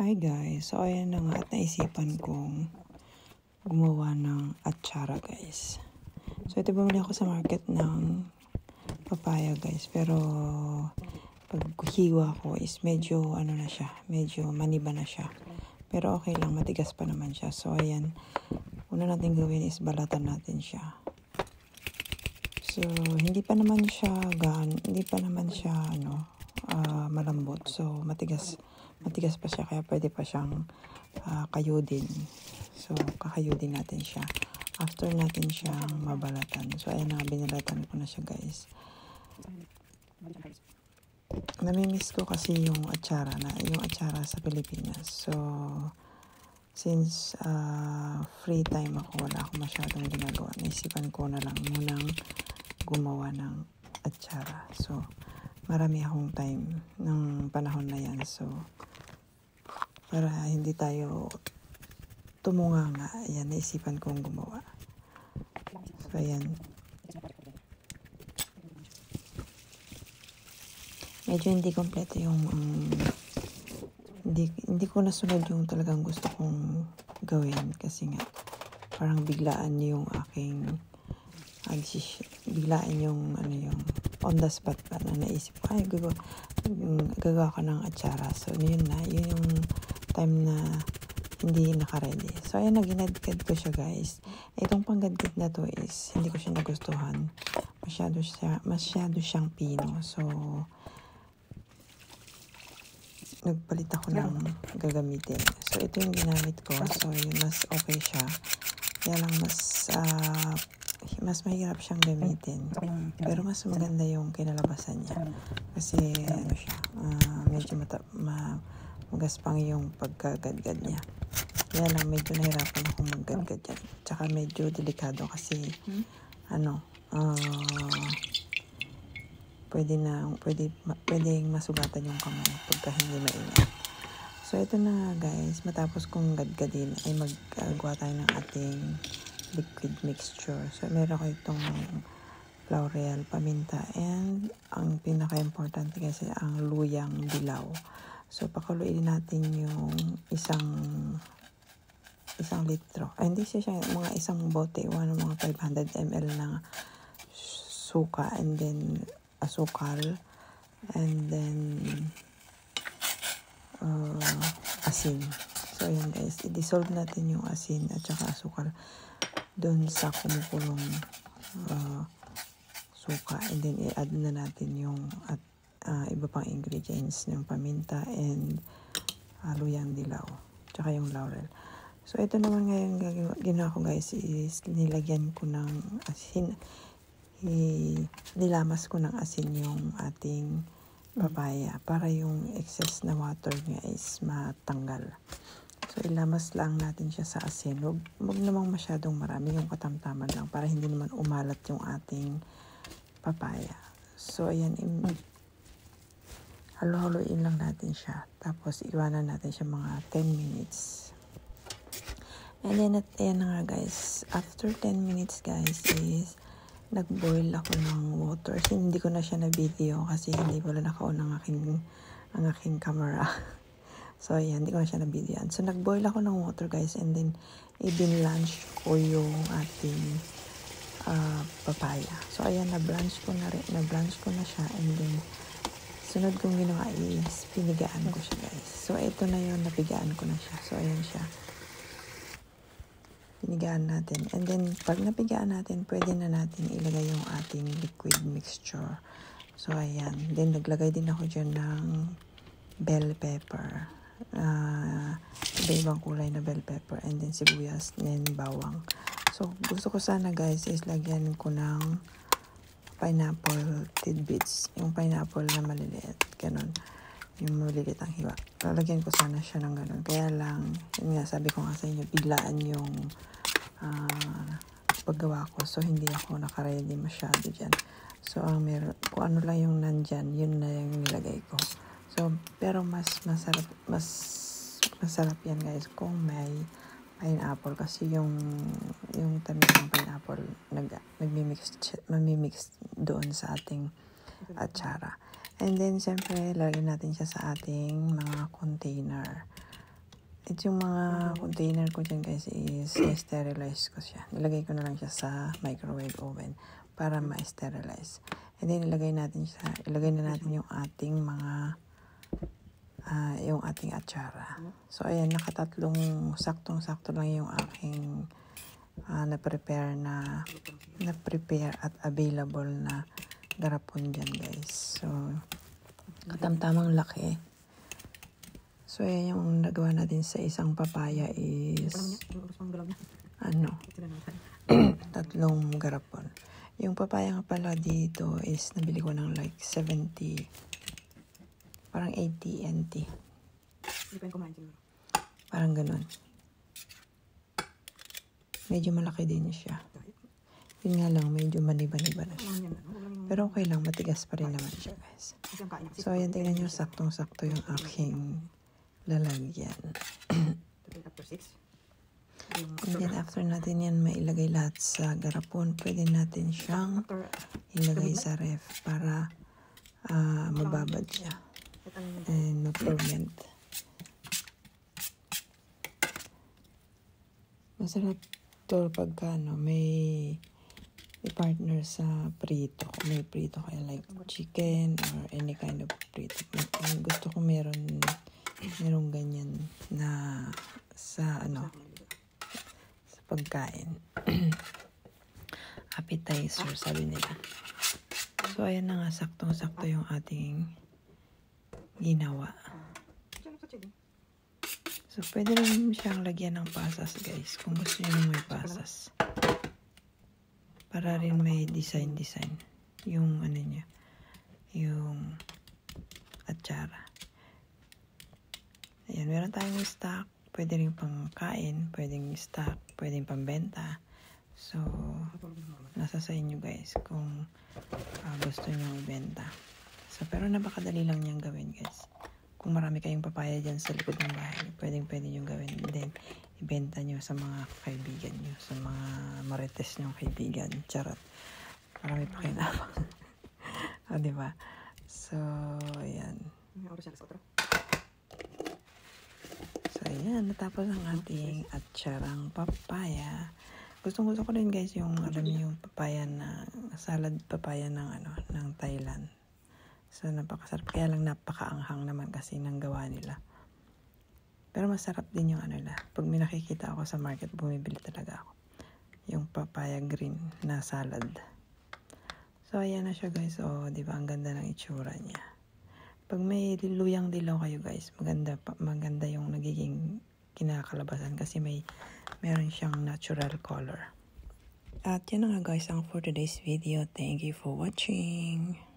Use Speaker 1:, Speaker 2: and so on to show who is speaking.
Speaker 1: Hi guys, so ayan na nga at naisipan kong gumawa ng atsara guys. So ito bumili ako sa market ng papaya guys, pero pag hiwa ko is medyo ano na siya, medyo maniba na siya. Pero okay lang, matigas pa naman siya. So ayan, una natin gawin is balatan natin siya. So hindi pa naman siya malambot. So matigas pa siya, kaya pwede pa siyang kayudin. So kakayudin natin siya after natin siyang mabalatan. So ayan na, binalatan ko na siya guys. Namimiss ko kasi yung atsara sa Pilipinas. So since free time ako, wala akong masyadong ginagawa, naisipan ko na lang munang gumawa ng atsara. So marami akong time ng panahon na yan. So para hindi tayo tumunganga, ayan, naisipan kong gumawa. So ayan, medyo hindi kompleto yung hindi ko nasunod yung talagang gusto kong gawin kasi nga parang biglaan yung aking biglaan yung on the spot pa na naisip ko, ay gagawa ka ng atsara. So yun yung time na hindi naka-ready. So ayan, ginadgad ko siya guys. Itong panggadgad na to is hindi ko siya nagustuhan. Masyado siyang pino. So nagpalit ako ng gagamitin. So ito yung ginamit ko. So yun, mas okay siya. Kaya lang mas mahirap siyang gamitin. Pero mas maganda yung kinalabasan niya. Kasi medyo magaspang yung pagkagadgad niya. Kaya lang medyo nahirapan akong maggadgad yan. Tsaka medyo delikado kasi pwedeng masugatan yung kamay pagka hindi maingat. So ito na guys, matapos kong gadgadin ay magagawa tayo ng ating liquid mixture. So meron ko itong laurel, paminta, and ang pinaka-importante kasi ang luyang dilaw. So pakuluin natin yung isang litro. Hindi siya mga isang bote, mga 500 ml na suka, and then asukal, and then asin. So ayan guys, i-dissolve natin yung asin at saka asukal doon sa kumukulong suka, and then i-add na natin yung iba pang ingredients ng paminta and luyang dilaw tsaka yung laurel. So ito naman ngayon ginawa ko guys is nilagyan ko ng asin, nilamas ko ng asin yung ating papaya para yung excess na water niya is matanggal. So ilamas lang natin siya sa asin. Huwag namang masyadong marami, yung katamtaman lang para hindi naman umalat yung ating papaya. So ayan, halo-haloin lang natin siya. Tapos iwanan natin siya mga 10 minutes. And then ayan na nga guys, after 10 minutes guys is nag-boil ako ng water. Hindi ko na siya na-video kasi hindi pala naka-on ang aking camera. So ayan, hindi ko na siya na-videoan. So nag-boil ako ng water guys, and then i-blanch ko yung ating papaya. So ayan, na-blanch ko na siya, and then sunod kong ginawa is pinigaan ko siya guys. So ito na yun, napigaan ko na siya. So ayan siya, pinigaan natin. And then pag napigaan natin, pwede na natin ilagay yung ating liquid mixture. So ayan, then naglagay din ako dyan ng bell pepper, iba-ibang kulay na bell pepper, and then sibuyas, and bawang. So gusto ko sana guys is lagyan ko ng pineapple tidbits, yung pineapple na maliliit, ganun, yung maliliit ang hiwa. Lalagyan ko sana siya ng ganun. Kaya lang, yun nga, sabi ko nga sa inyo, biglaan yung paggawa ko. So hindi ako naka-ready masyado dyan. So kung ano lang yung nandyan, yun na yung nilagay ko. So pero mas masarap yan guys kung may pineapple, kasi yung tamis ng pineapple mamimix doon sa ating atsara. And then siyempre lalagyan natin siya sa ating mga container. Ito yung mga container ko dyan guys is sterilize ko siya. Nilagay ko na lang siya sa microwave oven para ma-sterilize. And then ilagay na natin yung ating mga yung ating atsara. So ayan, saktong-sakto lang yung aking na-prepare at available na garapon dyan guys. So katamtamang laki. So ayan yung nagawa natin sa isang papaya is 3 garapon. Yung papaya nga pala dito is nabili ko ng like 70, parang 80 NT. Parang ganun. Medyo malaki din siya. Yun nga lang, medyo maniba-niba na siya. Pero okay lang, matigas pa rin naman siya guys. So ayan, tingnan nyo, saktong-sakto yung aking lalagyan. And then after natin yan mailagay lahat sa garapon, pwede natin siyang ilagay sa ref para mababad siya and ma-ferment. Masarap to pagka may partner sa prito. Kung may prito kayo like chicken or any kind of prito. Gusto ko merong ganyan na sa sa pagkain. Appetizer sabi nila. So ayan na nga, saktong-sakto yung ating ginawa. So pwede rin siyang lagyan ng pasas guys kung gusto niyo may pasas. Para rin may design yung niya, yung atsara. Ayan, meron tayong stock. Pwede rin pang kain, pwedeng stock, pwedeng pambenta. So, nasa sa inyo guys kung gusto nyo ibenta. So, pero napakadali lang niyang gawin guys. Kung marami kayong papaya dyan sa likod ng bahay, pwede nyo gawin. And then, ibenta nyo sa mga kaibigan nyo, sa mga marites nyong kaibigan. Charot. Marami pa kayo napang. Diba? So, ayan. So, ayan. Natapos ang ating atsarang papaya. Gustong-gusto ko rin guys yung, alam niyo, yung papaya na, salad papaya ng Thailand. So, napakasarap. Kaya lang napakaanghang naman kasi ng gawa nila. Pero masarap din yung pag may nakikita ako sa market, bumibili talaga ako. Yung papaya green na salad. So, ayan na siya guys. O, diba? Ang ganda ng itsura niya. Pag may luyang dilaw kayo guys, maganda yung nagiging kinakalabasan kasi meron siyang natural color. At yun na nga guys ang for today's video. Thank you for watching.